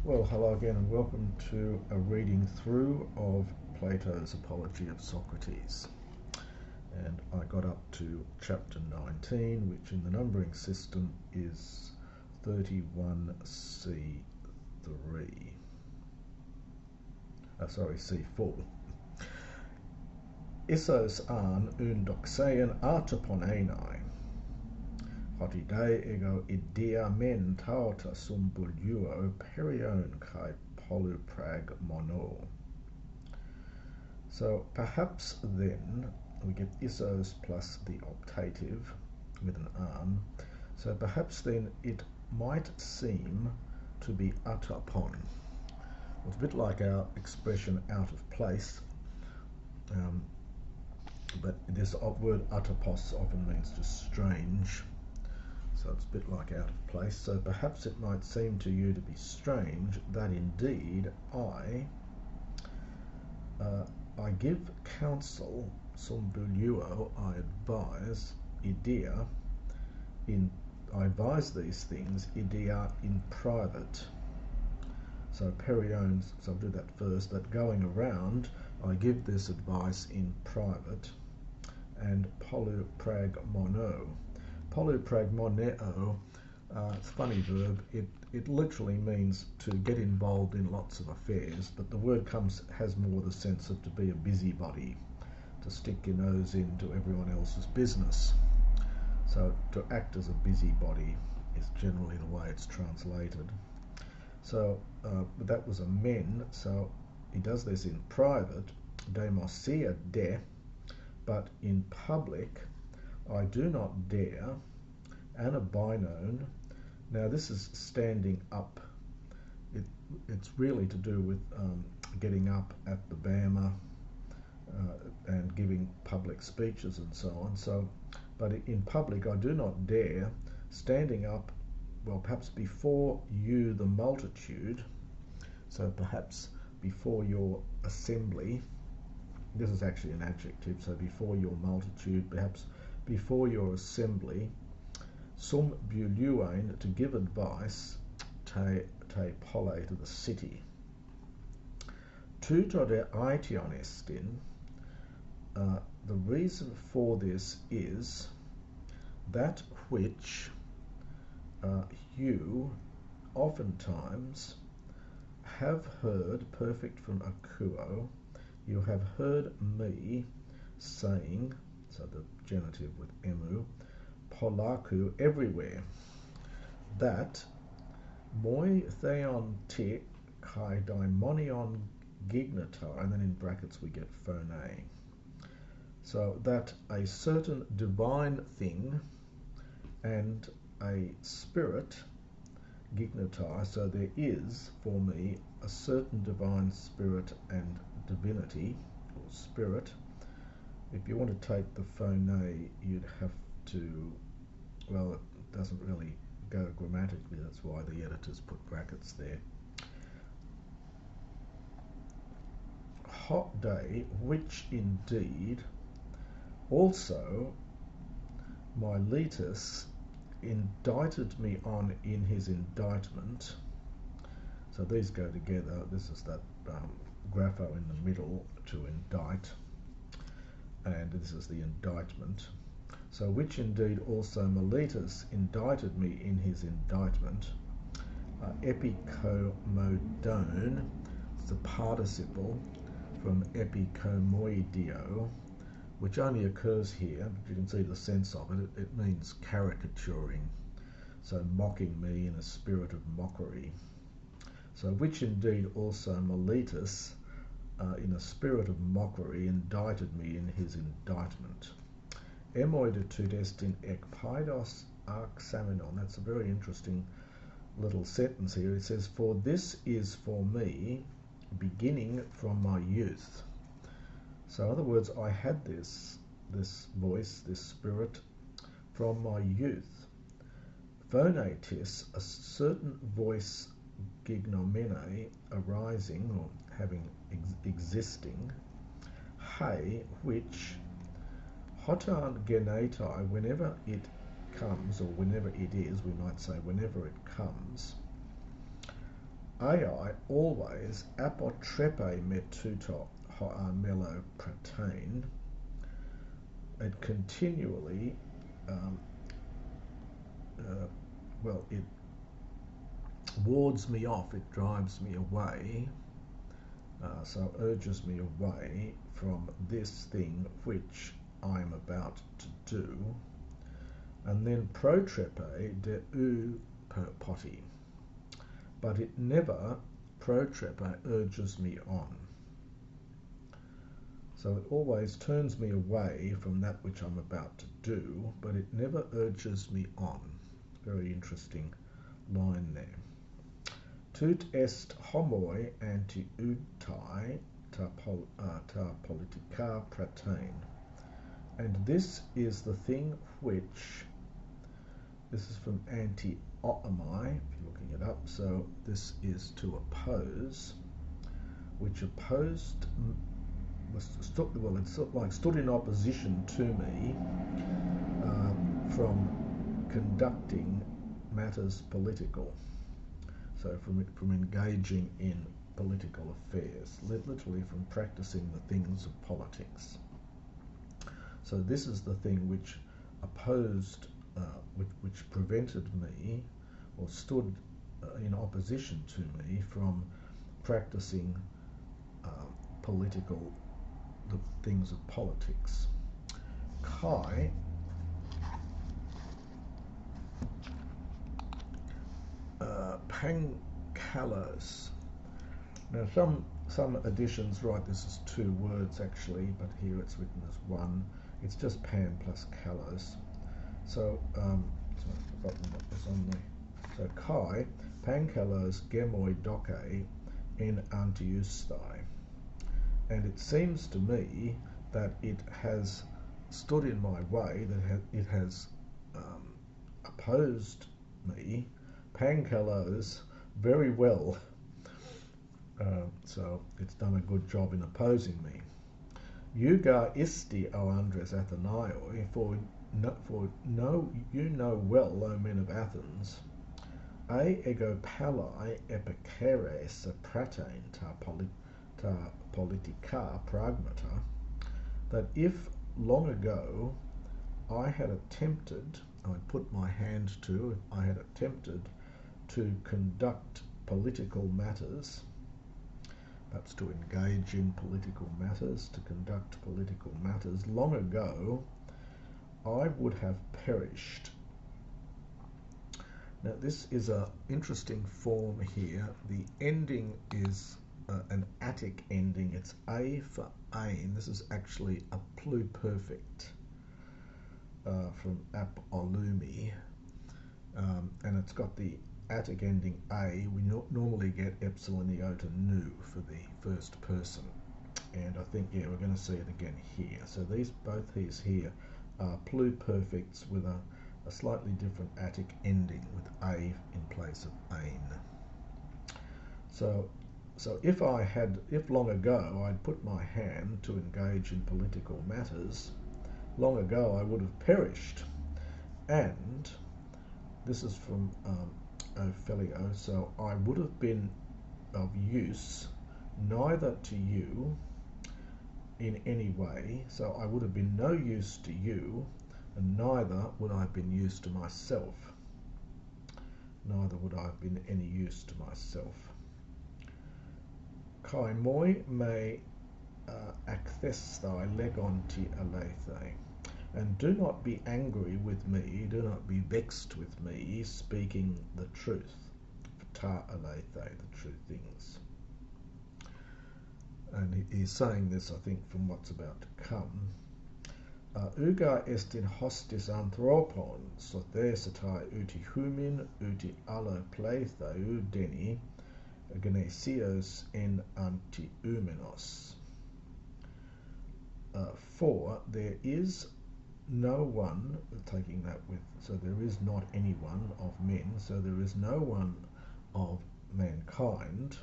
Well, hello again, and welcome to a reading through of Plato's Apology of Socrates. And I got up to chapter 19, which in the numbering system is 31c3. C4. Issos an undoxean artoponenai. Hotidei ego idea men tauta sum bulguo perion kai poluprag mono. So perhaps then we get issos plus the optative with an an. So perhaps then it might seem to be atopon. It's a bit like our expression out of place, but this word atopos often means just strange. So it's a bit like out of place. So perhaps it might seem to you to be strange that indeed I give counsel, sum bulluo, I advise, idea, I advise these things, idea in private. So perion, so I'll do that first, that going around, I give this advice in private, and polupragmono. Polupragmoneo, it's a funny verb. It literally means to get involved in lots of affairs, but the word has more the sense of to be a busybody, to stick your nose into everyone else's business. So to act as a busybody is generally the way it's translated. So that was a men, so he does this in private, demosia de, but in public I do not dare, anabinon. Now this is standing up. It's really to do with getting up at the Bama and giving public speeches and so on. So, but in public I do not dare, standing up, well, perhaps before you the multitude, so perhaps before your assembly. This is actually an adjective, so before your multitude, perhaps before your assembly, sum bulluain, to give advice, te pole, to the city. Tuto de aitionestin, the reason for this is that which you oftentimes have heard, perfect from akuo, you have heard me saying, so the genitive with emu, polaku, everywhere, that moi theon te kai daimonion gignata, and then in brackets we get phone. So that a certain divine thing and a spirit, gignata, so there is for me a certain divine spirit and divinity, or spirit. If you want to take the phone, you'd have to, well, it doesn't really go grammatically, that's why the editors put brackets there. Hot day, which indeed also Miletus indicted me on in his indictment. So these go together. This is that grapho in the middle, to indict, and this is the indictment. So which indeed also Miletus indicted me in his indictment. Epikomodon, it's the participle from epikomoidio, which only occurs here, but you can see the sense of it. It means caricaturing, so mocking me in a spirit of mockery. So which indeed also Miletus, in a spirit of mockery, indicted me in his indictment. Emoide tu destin ek paidos arxamenon. That's a very interesting little sentence here. It says, for this is for me beginning from my youth. So in other words, I had this voice, this spirit, from my youth. Phonatis, a certain voice, gignomene, arising or having existing. Hey, which hotan genetai, whenever it comes, or whenever it is, we might say whenever it comes, ai always apotrepe me tuto melo pratain. It continually, um, it wards me off, it drives me away, so urges me away from this thing which I'm about to do. And then protrepe de u per poti, but it never protrepe urges me on. So it always turns me away from that which I'm about to do, but it never urges me on. Very interesting line there. Tut est homoi anti-utai ta politica pratain. And this is the thing which, this is from anti-otomai, if you're looking it up, so this is to oppose, which opposed, stood in opposition to me from conducting matters political. So from engaging in political affairs, literally from practicing the things of politics. So this is the thing which opposed, which prevented me, or stood in opposition to me from practicing the things of politics. Kai Pankalos. Now some editions write this as two words actually, but here it's written as one. It's just pan plus kalos. So I've forgotten what was on there. So Kai Pankalos gemoi doke en antiustai. And it seems to me that it has stood in my way, that it has opposed me, Pankalos, very well. So it's done a good job in opposing me. Euga isti, O Andres Athenaioi, for you know well, O men of Athens, a ego palai epikeres pratain ta politica pragmata, that if long ago I had attempted to conduct political matters, perhaps to engage in political matters, to conduct political matters, long ago I would have perished. Now this is an interesting form here. The ending is an Attic ending. It's a for ain. This is actually a pluperfect from ap olumi, and it's got the Attic ending a. We normally get epsilon iota nu for the first person, and I think we're going to see it again here. So both these here are pluperfects with a slightly different Attic ending with a in place of ain. So if long ago I'd put my hand to engage in political matters, long ago I would have perished. And this is from Ophelio, so I would have been of use neither to you in any way, so I would have been no use to you, and neither would I have been use to myself. Neither would I have been any use to myself. Kai moi me akthesthai legonti alethe. And do not be angry with me, do not be vexed with me, speaking the truth. Ta alethe, the true things. And he's saying this, I think, from what's about to come. Uga est in hostis anthropon, sothesetai uti humin, uti allo pleitheu deni, genesios en antiumenos. For there is no one, taking that with, so there is not anyone of men, so there is no one of mankind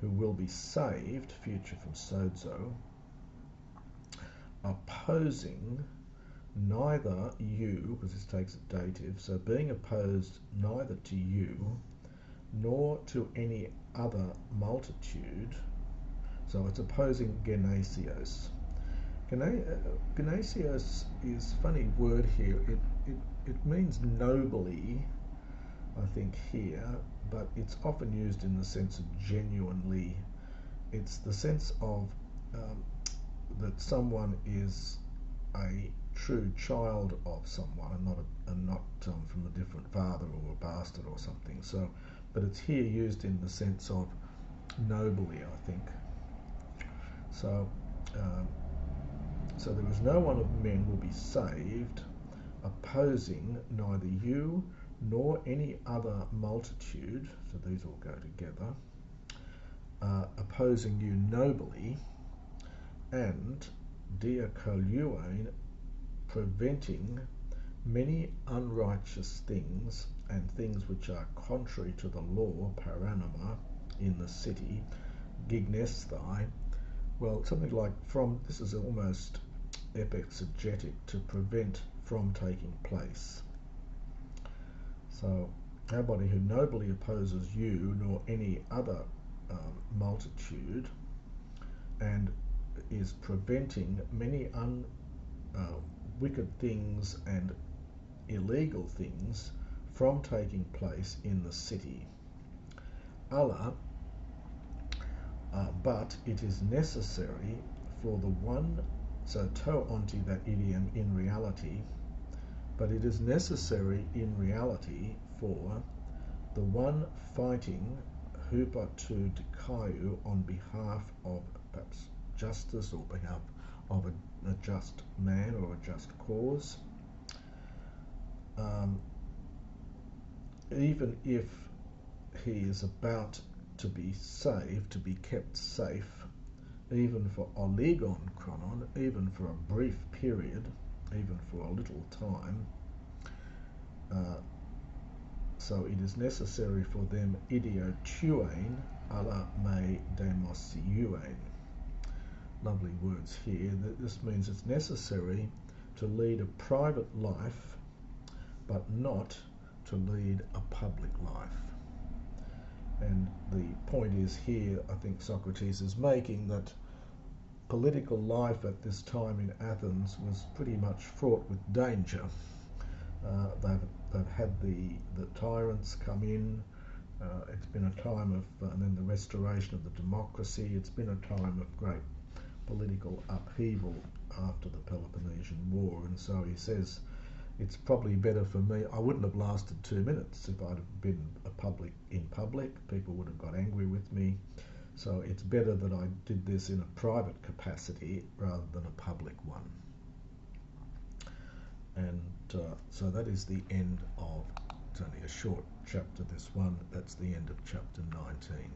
who will be saved, future from sozo, opposing neither you, because this takes a dative, so being opposed neither to you, nor to any other multitude. So it's opposing genesios. Genesios is a funny word here. It means nobly, I think, here, but it's often used in the sense of genuinely. It's the sense of that someone is a true child of someone and not from a different father or a bastard or something. So, but it's here used in the sense of nobly, I think. So, so there is no one of men will be saved, opposing neither you nor any other multitude. So these all go together. Opposing you nobly, and diakoluein, preventing many unrighteous things and things which are contrary to the law, paranoma, in the city, gignesthai. Well, something like from, this is almost epexegetic, to prevent from taking place. So, nobody who nobly opposes you nor any other multitude and is preventing many wicked things and illegal things from taking place in the city. Allah, but it is necessary for the one, so to onti, that idiom, in reality, but it is necessary in reality for the one fighting hupatu dikayu on behalf of perhaps justice or behalf of a just man or a just cause, even if he is about to be saved, to be kept safe, even for oligon chronon, even for a brief period, even for a little time. So it is necessary for them idiotuein ala me demosiuein. Lovely words here. This means it's necessary to lead a private life, but not to lead a public life. And the point is here, I think Socrates is making, that political life at this time in Athens was pretty much fraught with danger. They've had the tyrants come in. It's been a time of, and then the restoration of the democracy. It's been a time of great political upheaval after the Peloponnesian War, and so he says it's probably better for me. I wouldn't have lasted 2 minutes if I'd have been in public. People would have got angry with me. So it's better that I did this in a private capacity rather than a public one. And so that is the end of, it's only a short chapter, this one. That's the end of chapter 19.